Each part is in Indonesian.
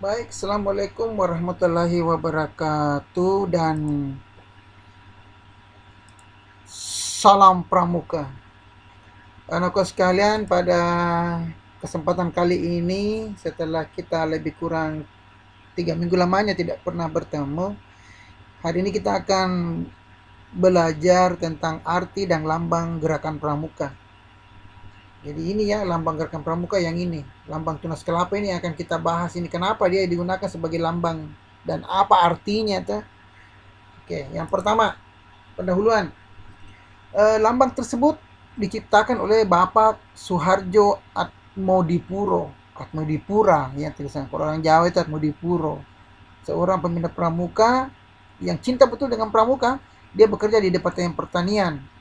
Baik, Assalamualaikum warahmatullahi wabarakatuh dan salam pramuka. Anakku sekalian, pada kesempatan kali ini setelah kita lebih kurang 3 minggu lamanya tidak pernah bertemu, hari ini kita akan belajar tentang arti dan lambang gerakan pramuka. Jadi ini ya lambang gerakan pramuka yang ini. Lambang tunas kelapa ini akan kita bahas ini. Kenapa dia digunakan sebagai lambang dan apa artinya tuh? Oke, yang pertama, pendahuluan. Lambang tersebut diciptakan oleh Bapak Suharjo Atmodipuro. Atmodipura ya tulisan. Kalau orang Jawa itu Atmodipuro. Seorang peminat pramuka yang cinta betul dengan pramuka. Dia bekerja di Departemen Pertanian.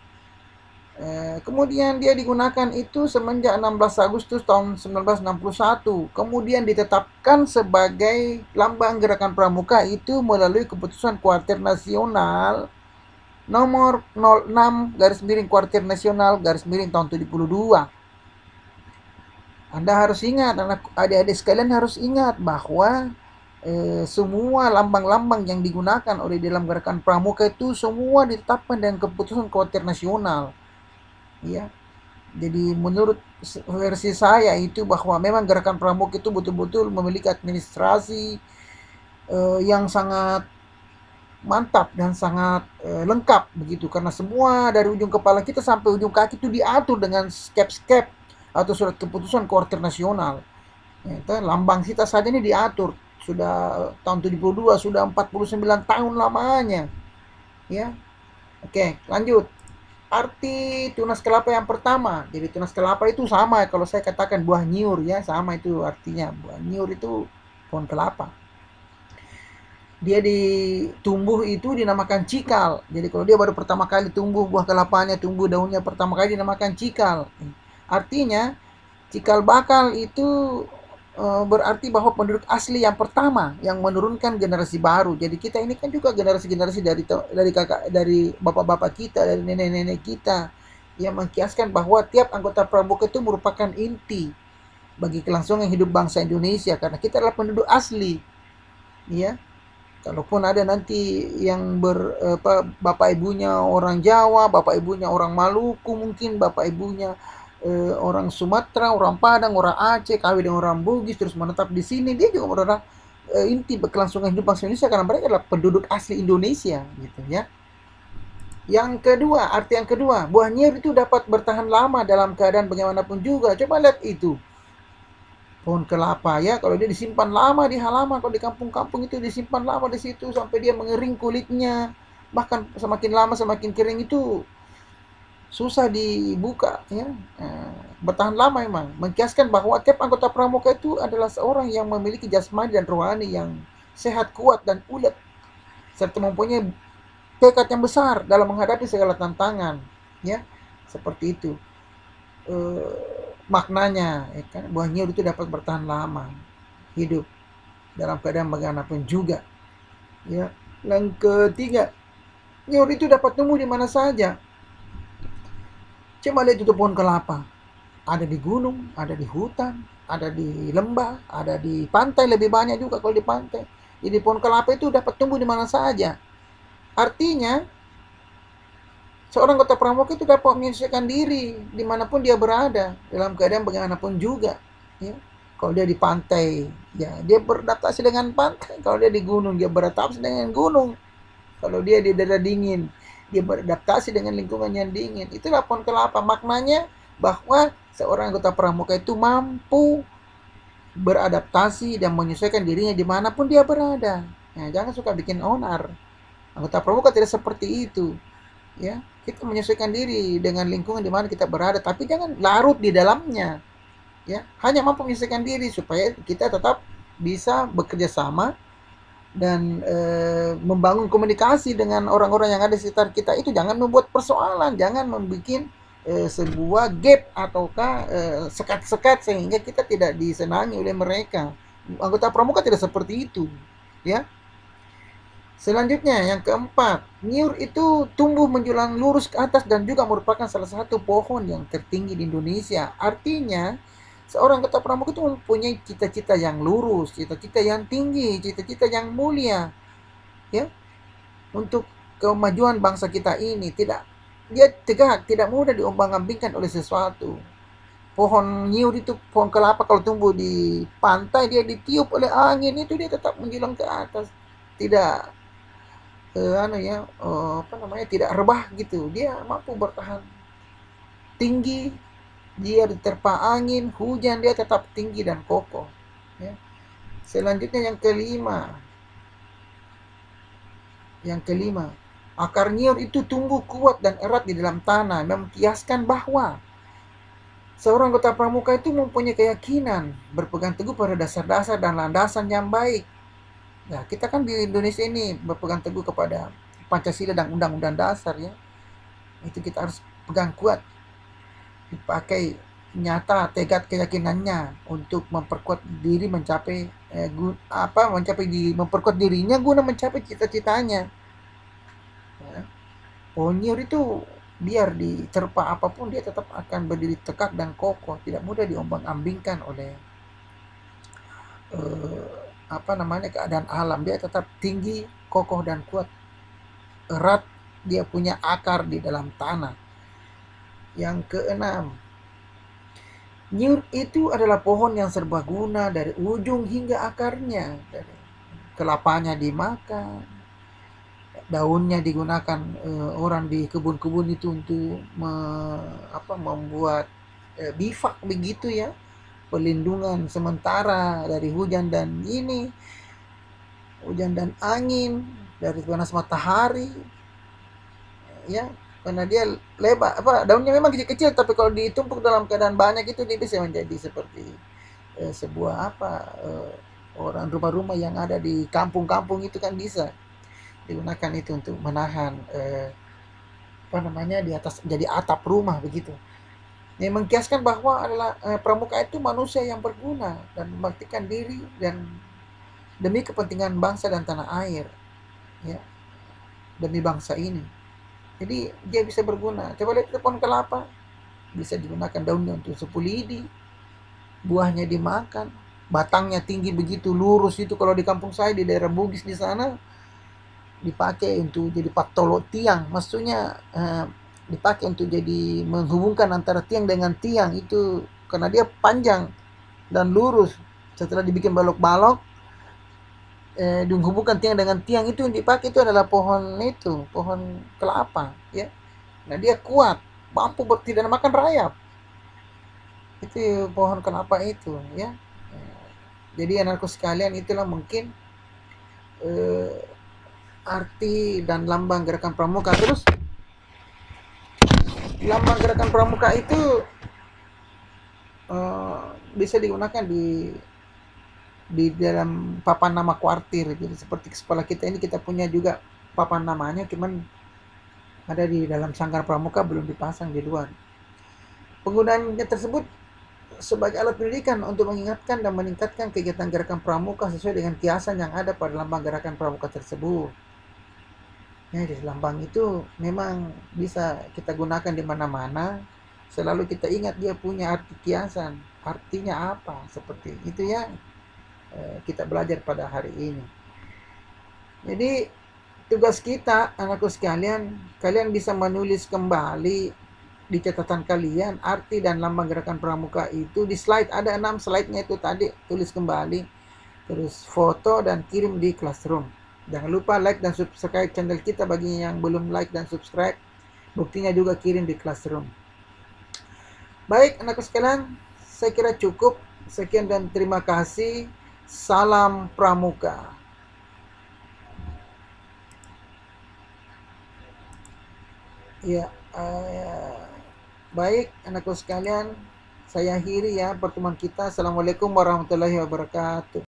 Kemudian dia digunakan itu semenjak 16 Agustus tahun 1961. Kemudian ditetapkan sebagai lambang gerakan pramuka itu melalui keputusan Kuartir Nasional nomor 06 garis miring Kuartir Nasional garis miring tahun 72. Anda harus ingat, adik-adik sekalian harus ingat bahwa semua lambang-lambang yang digunakan oleh dalam gerakan pramuka itu semua ditetapkan dengan keputusan Kuartir Nasional. Ya, jadi menurut versi saya itu bahwa memang gerakan pramuka itu betul-betul memiliki administrasi yang sangat mantap dan sangat lengkap begitu, karena semua dari ujung kepala kita sampai ujung kaki itu diatur dengan skep-skep atau surat keputusan Kuartir Nasional. Ya, lambang kita saja ini diatur sudah tahun 72, sudah 49 tahun lamanya. Ya. Oke, lanjut. Arti tunas kelapa yang pertama. Jadi tunas kelapa itu sama kalau saya katakan buah nyiur ya, sama itu artinya. Buah nyiur itu pohon kelapa. Dia ditumbuh itu dinamakan cikal. Jadi kalau dia baru pertama kali tumbuh buah kelapanya, tumbuh daunnya pertama kali dinamakan cikal. Artinya cikal bakal itu berarti bahwa penduduk asli yang pertama yang menurunkan generasi baru. Jadi kita ini kan juga generasi-generasi dari bapak-bapak kita, dari nenek-nenek kita yang mengkiaskan bahwa tiap anggota pramuka itu merupakan inti bagi kelangsungan hidup bangsa Indonesia karena kita adalah penduduk asli. Ya. Kalaupun ada nanti yang bapak ibunya orang Jawa, bapak ibunya orang Maluku, mungkin bapak ibunya orang Sumatera, orang Padang, orang Aceh, kawin dengan orang Bugis, terus menetap di sini, dia juga adalah inti kelangsungan hidup bangsa Indonesia karena mereka adalah penduduk asli Indonesia, gitu ya. Yang kedua, arti yang kedua, buah nyiur itu dapat bertahan lama dalam keadaan bagaimanapun juga. Coba lihat itu, pohon kelapa ya, kalau dia disimpan lama di halaman, kalau di kampung-kampung itu disimpan lama di situ sampai dia mengering kulitnya, bahkan semakin lama semakin kering itu susah dibuka ya, bertahan lama memang. Mengkiaskan bahwa tiap anggota pramuka itu adalah seorang yang memiliki jasmani dan rohani yang sehat, kuat dan ulet, serta mempunyai tekad yang besar dalam menghadapi segala tantangan ya, seperti itu maknanya ya kan. Buah nyiur itu dapat bertahan lama hidup dalam keadaan bagaimanapun juga ya. Yang ketiga, nyiur itu dapat tumbuh di mana saja. Coba lihat itu pohon kelapa. Ada di gunung, ada di hutan, ada di lembah, ada di pantai, lebih banyak juga kalau di pantai. Jadi pohon kelapa itu dapat tumbuh di mana saja. Artinya, seorang anggota pramuka itu dapat menyesuaikan diri dimanapun dia berada, dalam keadaan bagaimanapun juga. Ya. Kalau dia di pantai, ya dia beradaptasi dengan pantai. Kalau dia di gunung, dia beradaptasi dengan gunung. Kalau dia di daerah dingin, dia beradaptasi dengan lingkungan yang dingin. Itulah pohon kelapa. Maknanya bahwa seorang anggota pramuka itu mampu beradaptasi dan menyesuaikan dirinya dimanapun dia berada. Nah, jangan suka bikin onar. Anggota pramuka tidak seperti itu. Ya, kita menyesuaikan diri dengan lingkungan di mana kita berada, tapi jangan larut di dalamnya. Ya, hanya mampu menyesuaikan diri supaya kita tetap bisa bekerja sama dan membangun komunikasi dengan orang-orang yang ada di sekitar kita. Itu jangan membuat persoalan, jangan membuat sebuah gap ataukah sekat-sekat sehingga kita tidak disenangi oleh mereka. Anggota pramuka tidak seperti itu, ya. Selanjutnya yang keempat, nyiur itu tumbuh menjulang lurus ke atas dan juga merupakan salah satu pohon yang tertinggi di Indonesia. Artinya Seorang kata pramuka itu mempunyai cita-cita yang lurus, cita-cita yang tinggi, cita-cita yang mulia, ya, untuk kemajuan bangsa kita ini. Tidak, dia tegak, tidak mudah diombang-ambingkan oleh sesuatu. Pohon nyiur itu, pohon kelapa kalau tumbuh di pantai, dia ditiup oleh angin itu dia tetap menjulang ke atas, tidak tidak rebah gitu, dia mampu bertahan tinggi, dia diterpa angin hujan, dia tetap tinggi dan kokoh, ya. Selanjutnya yang kelima, akar nyiur itu tumbuh kuat dan erat di dalam tanah, memkiaskan bahwa seorang kota pramuka itu mempunyai keyakinan berpegang teguh pada dasar-dasar dan landasan yang baik. Nah, kita kan di Indonesia ini berpegang teguh kepada Pancasila dan Undang-Undang Dasar, ya. Itu kita harus pegang kuat, dipakai nyata tekad keyakinannya untuk memperkuat diri mencapai memperkuat dirinya guna mencapai cita-citanya. Ya. Ponyir itu biar diterpa apapun dia tetap akan berdiri tegak dan kokoh, tidak mudah diombang-ambingkan oleh keadaan alam. Dia tetap tinggi, kokoh dan kuat, erat, dia punya akar di dalam tanah. Yang keenam, nyiur itu adalah pohon yang serbaguna dari ujung hingga akarnya. Dari kelapanya dimakan, daunnya digunakan orang di kebun-kebun itu untuk membuat bifak begitu, ya, pelindungan sementara dari hujan dan angin, dari panas matahari, ya, karena dia lebar, daunnya memang kecil-kecil, tapi kalau ditumpuk dalam keadaan banyak itu dia bisa menjadi seperti sebuah orang rumah-rumah yang ada di kampung-kampung itu kan bisa digunakan itu untuk menahan di atas, jadi atap rumah begitu. Yang mengkiaskan bahwa adalah pramuka itu manusia yang berguna dan membaktikan diri dan demi kepentingan bangsa dan tanah air, ya, demi bangsa ini. Jadi dia bisa berguna. Coba lihat pohon kelapa, bisa digunakan daunnya untuk sapu lidi, buahnya dimakan, batangnya tinggi begitu lurus itu. Kalau di kampung saya di daerah Bugis di sana dipakai untuk jadi patolo tiang, maksudnya dipakai untuk jadi menghubungkan antara tiang dengan tiang itu, karena dia panjang dan lurus. Setelah dibikin balok-balok, dihubungkan tiang dengan tiang, itu yang dipakai itu adalah pohon kelapa, ya. Nah, dia kuat, mampu tidak makan rayap. Itu pohon kelapa itu, ya. Jadi anakku sekalian, itulah mungkin arti dan lambang gerakan pramuka. Terus lambang gerakan pramuka itu bisa digunakan di dalam papan nama kuartir. Jadi seperti sekolah kita ini, kita punya juga papan namanya, cuman ada di dalam sanggar pramuka, belum dipasang di luar. Penggunaannya tersebut sebagai alat pendidikan untuk mengingatkan dan meningkatkan kegiatan gerakan pramuka sesuai dengan kiasan yang ada pada lambang gerakan pramuka tersebut. Ya, di lambang itu memang bisa kita gunakan di mana-mana. Selalu kita ingat dia punya arti kiasan, artinya apa, seperti itu, ya. Kita belajar pada hari ini. Jadi tugas kita, anakku sekalian, kalian bisa menulis kembali di catatan kalian arti dan lambang gerakan pramuka itu. Di slide ada 6 slide-nya itu tadi, tulis kembali, terus foto dan kirim di Classroom. Jangan lupa like dan subscribe channel kita bagi yang belum like dan subscribe. Buktinya juga kirim di Classroom. Baik, anakku sekalian, saya kira cukup. Sekian dan terima kasih. Salam pramuka. Ya, baik anakku sekalian, saya akhiri ya pertemuan kita. Assalamualaikum warahmatullahi wabarakatuh.